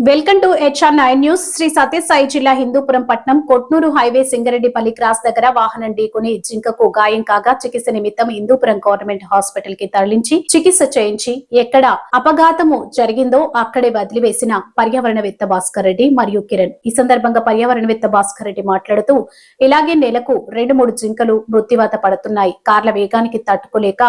Welcome to HR9 news. Shri Sathya Sai జిల్లా హిందూపురం పట్నం Kotnur highway సింగరెడ్డిపల్లి cross దగ్గర వాహనం ఢీకొని జింకకు గాయం కాగా చికిత్స నిమిత్తం హిందూపురం గవర్నమెంట్ హాస్పిటల్ కి తరలించి చికిత్స చేయించి ఎక్కడ అపఘాతము జరిగిందో అక్కడే వదిలివేసిన పర్యావరణవేత్త భాస్కర్ రెడ్డి మరియు కిరణ్. ఈ సందర్భంగా పర్యావరణవేత్త భాస్కర్ రెడ్డి మాట్లాడుతూ ఇలాగే నెలకు 2-3 జింకలు మృత్యువాత పడుతున్నాయి. కార్ల వేగానికి తట్టుకోలేక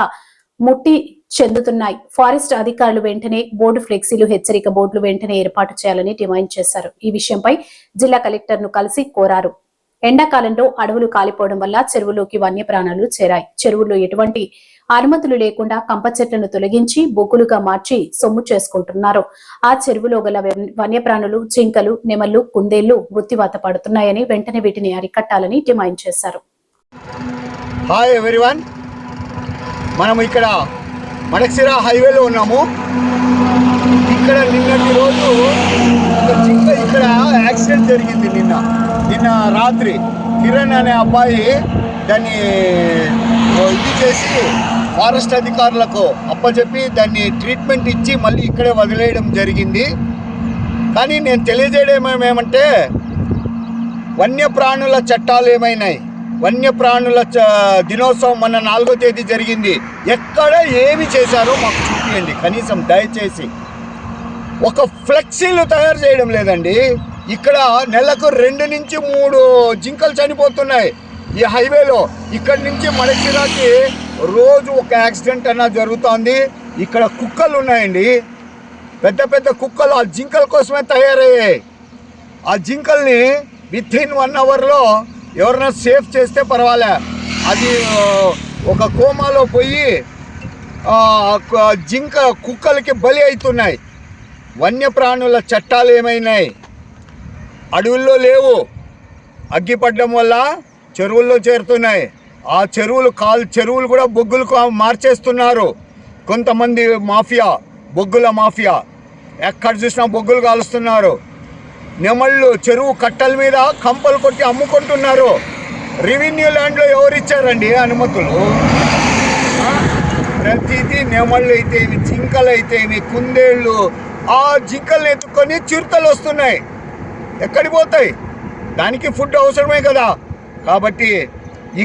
ముట్టి చెందుతున్నాయి. ఫారెస్ట్ అధికారులు వెంటనే బోర్డు ఫ్లెక్సీలు హెచ్చరిక బోర్డులు వెంటనే ఏర్పాటు చేయాలని డిమాండ్ చేశారు. ఈ విషయంపై జిల్లా కలెక్టర్ ను కలిసి కోరారు. ఎండాకాలంలో అడవులు కాలిపోవడం వల్ల చెరువులోకి వన్యప్రాణాలు చేరాయి. చెరువుల్లో ఎటువంటి అనుమతులు లేకుండా కంప చెట్లను తొలగించి బొగ్గులుగా మార్చి సొమ్ము చేసుకుంటున్నారు. ఆ చెరువులో గల వన్యప్రాణులు, జింకలు, నెమళ్లు, కుందేళ్లు మృత్యువాత పడుతున్నాయని వెంటనే వీటిని అరికట్టాలని డిమాండ్ చేశారు. హాయ్ ఎవ్రీవన్, మనం ఇక్కడ మడక్సిరా హైవేలో ఉన్నాము. ఇక్కడ నిన్నటి రోజు ఒక జింక ఇక్కడ యాక్సిడెంట్ జరిగింది. నిన్న రాత్రి కిరణ్ అనే అబ్బాయి దాన్ని ఇది చేసి ఫారెస్ట్ అధికారులకు అప్పచెప్పి దాన్ని ట్రీట్మెంట్ ఇచ్చి మళ్ళీ ఇక్కడే వదిలేయడం జరిగింది. కానీ నేను తెలియజేయడం ఏమంటే వన్యప్రాణుల చట్టాలు ఏమైనాయి, వన్యప్రాణుల దినోత్సవం మొన్న 4వ తేదీ జరిగింది. ఎక్కడ ఏమి చేశారో మాకు చూపించండి. కనీసం దయచేసి ఒక ఫ్లెక్సీలు తయారు చేయడం లేదండి. ఇక్కడ నెలకు 2 నుంచి 3 జింకలు చనిపోతున్నాయి ఈ హైవేలో. ఇక్కడి నుంచి మడక్సిరాకి రోజు ఒక యాక్సిడెంట్ అన్నా జరుగుతోంది. ఇక్కడ కుక్కలు ఉన్నాయండి, పెద్ద పెద్ద కుక్కలు. ఆ జింకల కోసమే తయారయ్యాయి. ఆ జింకల్ని వితిన్ 1 అవర్లో ఎవరైనా సేఫ్ చేస్తే పర్వాలే. అది ఒక కోమాలో పోయి జింక కుక్కలకి బలి అవుతున్నాయి. వన్యప్రాణుల చట్టాలు ఏమైనాయి? అడవుల్లో లేవు, అగ్గిపడ్డం వల్ల చెరువుల్లో చేరుతున్నాయి. ఆ చెరువులు కూడా బొగ్గులు మార్చేస్తున్నారు కొంతమంది మాఫియా, బొగ్గుల మాఫియా. ఎక్కడ చూసినా బొగ్గులు కాలుస్తున్నారు. నెమళ్ళు చెరువు కట్టల మీద కంపలు కొట్టి అమ్ముకుంటున్నారు. రెవెన్యూ ల్యాండ్లో ఎవరు ఇచ్చారండి అనుమతులు? ప్రతిదీ నెమళ్ళు అయితేవి, జింకలు అయితేవి, కుందేళ్ళు. ఆ జింకలను ఎత్తుకొని చిరుతలు వస్తున్నాయి. ఎక్కడికి పోతాయి? దానికి ఫుడ్ అవసరమే కదా. కాబట్టి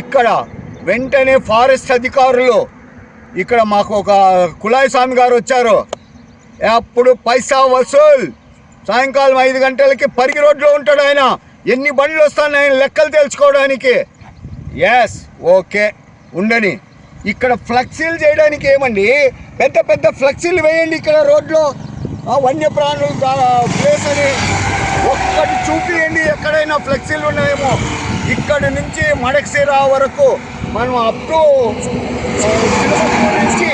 ఇక్కడ వెంటనే ఫారెస్ట్ అధికారులు, ఇక్కడ మాకు ఒక కులాయి స్వామి గారు వచ్చారు. అప్పుడు పైసా వసూల్. సాయంకాలం 5 గంటలకి పరిగి రోడ్లో ఉంటాడు ఆయన. ఎన్ని బండ్లు వస్తాయని లెక్కలు తెలుసుకోవడానికి. ఎస్, ఓకే, ఉండని. ఇక్కడ ఫ్లెక్సీలు చేయడానికి ఏమండి? పెద్ద పెద్ద ఫ్లెక్సీలు వేయండి ఇక్కడ రోడ్లో. వన్యప్రాణులు ప్లేస్ అని ఒక్కటి చూపియండి. ఎక్కడైనా ఫ్లెక్సీలు ఉన్నాయేమో. ఇక్కడి నుంచి మడక్సిరా వరకు మనం అప్ టు నుంచి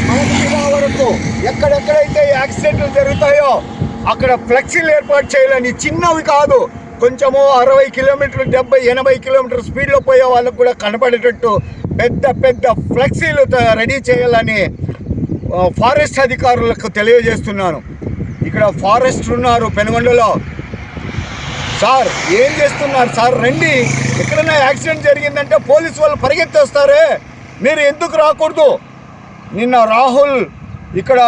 మడక్సిరా వరకు ఎక్కడెక్కడైతే యాక్సిడెంట్లు జరుగుతాయో అక్కడ ఫ్లెక్సీలు ఏర్పాటు చేయాలని. చిన్నవి కాదు, కొంచెము 60 కిలోమీటర్లు, 70, 80 కిలోమీటర్ స్పీడ్లో పోయే వాళ్ళకు కూడా కనపడేటట్టు పెద్ద పెద్ద ఫ్లెక్సీలు రెడీ చేయాలని ఫారెస్ట్ అధికారులకు తెలియజేస్తున్నాను. ఇక్కడ ఫారెస్ట్ ఉన్నారు పెనుగొండలో. సార్ ఏం చేస్తున్నారు సార్? రండి. ఎక్కడైనా యాక్సిడెంట్ జరిగిందంటే పోలీసు వాళ్ళు పరిగెత్తేస్తారే, మీరు ఎందుకు రాకూడదు? నిన్న రాహుల్ ఇక్కడ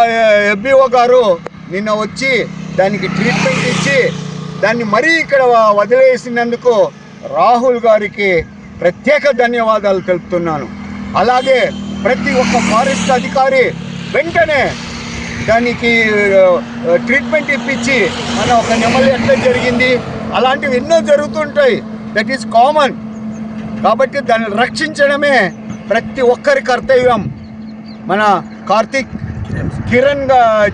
FBO గారు నిన్న వచ్చి దానికి ట్రీట్మెంట్ ఇచ్చి దాన్ని మరీ ఇక్కడ వదిలేసినందుకు రాహుల్ గారికి ప్రత్యేక ధన్యవాదాలు తెలుపుతున్నాను. అలాగే ప్రతి ఒక్క ఫారెస్ట్ అధికారి వెంటనే దానికి ట్రీట్మెంట్ ఇప్పించి మన ఒక నెమలి ఎట్లా జరిగింది అలాంటివి ఎన్నో జరుగుతుంటాయి. That is common. కాబట్టి దాన్ని రక్షించడమే ప్రతి ఒక్కరి కర్తవ్యం. మన కార్తీక్, కిరణ్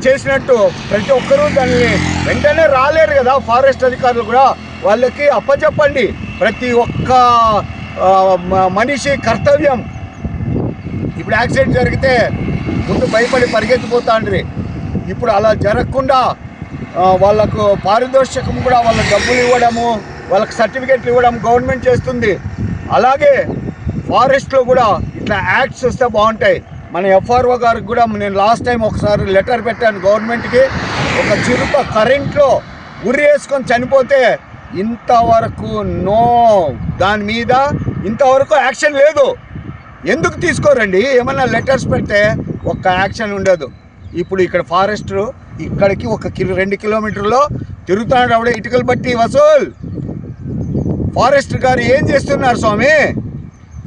చేసినట్టు ప్రతి ఒక్కరూ దాన్ని వెంటనే రాలేరు కదా. ఫారెస్ట్ అధికారులు కూడా వాళ్ళకి అప్పచెప్పండి. ప్రతి ఒక్క మనిషి కర్తవ్యం. ఇప్పుడు యాక్సిడెంట్ జరిగితే ముందు భయపడి పరిగెత్తిపోతాండ్రి. ఇప్పుడు అలా జరగకుండా వాళ్ళకు పారితోషికం కూడా, వాళ్ళ డబ్బులు ఇవ్వడము, వాళ్ళకి సర్టిఫికెట్లు ఇవ్వడం గవర్నమెంట్ చేస్తుంది. అలాగే ఫారెస్ట్లో కూడా ఇట్లా యాక్ట్స్ వస్తే బాగుంటాయి. మన FRO గారికి కూడా నేను లాస్ట్ టైం ఒకసారి లెటర్ పెట్టాను గవర్నమెంట్కి. ఒక చిరుత కరెంట్లో ఉరి వేసుకొని చనిపోతే ఇంతవరకు దాని మీద ఇంతవరకు యాక్షన్ లేదు. ఎందుకు తీసుకోరండి? ఏమన్నా లెటర్స్ పెడితే ఒక్క యాక్షన్ ఉండదు. ఇప్పుడు ఇక్కడ ఫారెస్ట్ ఇక్కడికి 2 కిలోమీటర్లో తిరుగుతున్నాడు ఆవిడ ఇటుకలు బట్టి వసూల్. ఫారెస్ట్ గారు ఏం చేస్తున్నారు స్వామి?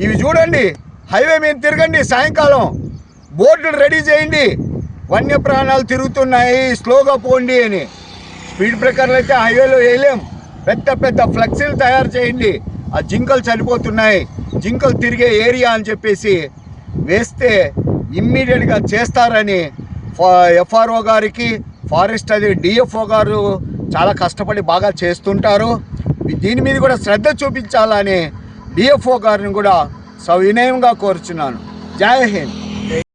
ఇవి చూడండి, హైవే మీద తిరగండి, సాయంకాలం బోర్డులు రెడీ చేయండి, వన్యప్రాణాలు తిరుగుతున్నాయి స్లోగా పోండి అని. స్పీడ్ బ్రేకర్లు అయితే హైవేలో వేయలేం, పెద్ద పెద్ద ఫ్లెక్సీలు తయారు చేయండి. ఆ జింకలు చనిపోతున్నాయి, జింకలు తిరిగే ఏరియా అని చెప్పేసి వేస్తే ఇమ్మీడియట్గా చేస్తారని ఎఫ్ఆర్ఓ గారికి, ఫారెస్ట్ అది డిఎఫ్ఓ గారు చాలా కష్టపడి బాగా చేస్తుంటారు. దీని మీద కూడా శ్రద్ధ చూపించాలని డిఎఫ్ఓ గారిని కూడా సవినయంగా కోరుచున్నాను. జై హింద్.